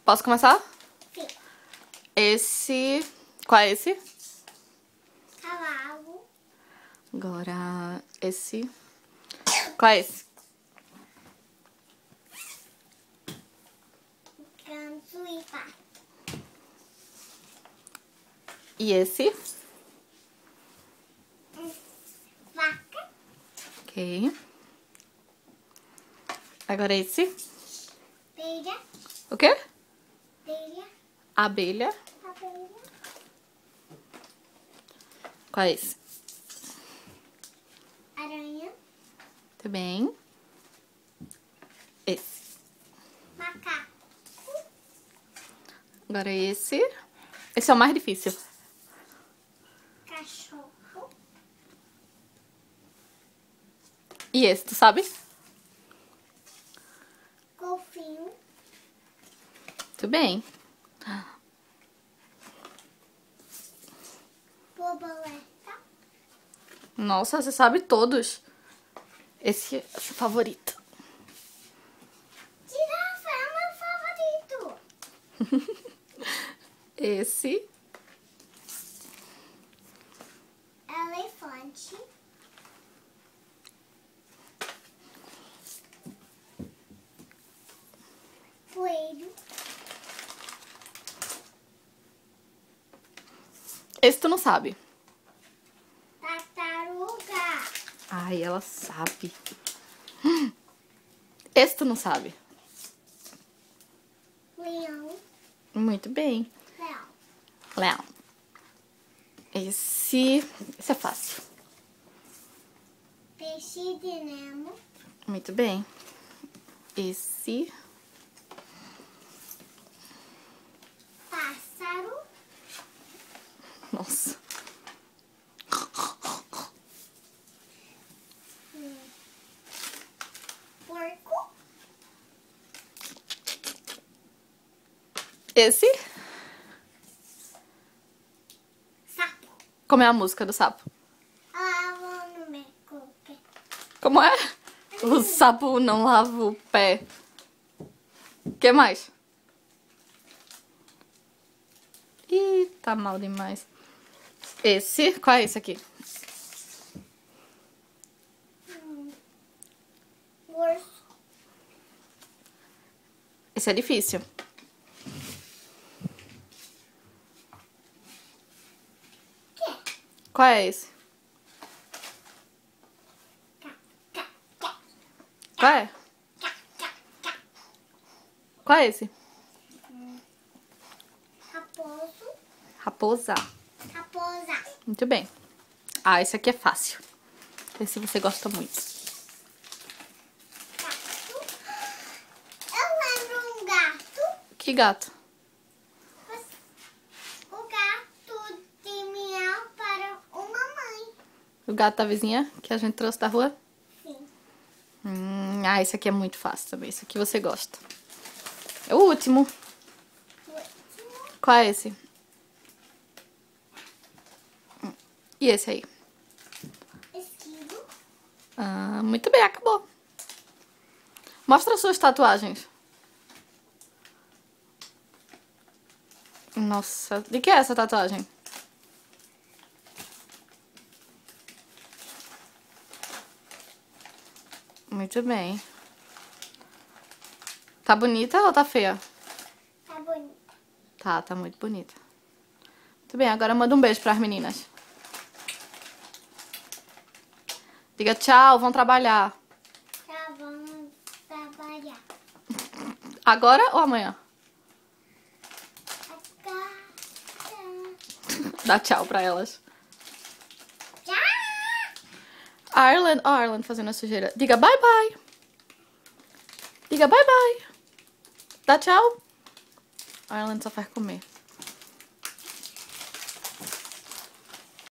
Posso começar? Sim. Esse... Qual é esse? Cavalo. Agora, esse... Qual é esse? Ganso e pato. E esse? Vaca. Ok. Agora esse. Abelha. O quê? Abelha. Abelha. Abelha. Qual é esse? Aranha. Muito bem. Esse. Macaco. Agora esse. Esse é o mais difícil. Cachorro. E esse, tu sabe? Golfinho. Muito bem. Borboleta. Nossa, você sabe todos. Esse é o seu favorito. Girafa é o meu favorito. Esse. Elefante. Coelho. Esse tu não sabe. Tartaruga. Ai, ela sabe. Esse tu não sabe. Leão. Muito bem. Leão. Leão. Esse é fácil. Peixe de Nemo. Muito bem. Esse. Pássaro. Nossa. Porco. Esse. Sapo. Como é a música do sapo? Lava no meu coque. Como é? O sapo não lava o pé. O que mais? Ih, tá mal demais. Esse. Qual é esse aqui? Urso. Esse é difícil. Qual é esse? Qual é? Qual é esse? Raposo. Raposa. Raposa. Muito bem. Ah, esse aqui é fácil. Esse você gosta muito. Gato. Eu lembro um gato. Que gato? O gato de miau para uma mãe. O gato da vizinha que a gente trouxe da rua? Sim. Ah, esse aqui é muito fácil também. Esse aqui você gosta. É o último. O último. Qual é esse? E esse aí? Esquilo. Ah, muito bem, acabou. Mostra as suas tatuagens. Nossa, de que é essa tatuagem? Muito bem. Tá bonita ou tá feia? Tá bonito. Tá muito bonita. Muito bem, agora manda um beijo pras meninas. Diga tchau, vão trabalhar. Já vamos trabalhar. Agora ou amanhã? Dá tchau pra elas. Ireland, ó, Ireland fazendo a sujeira. Diga bye bye. Diga bye bye. Dá tchau. Ireland só faz comer.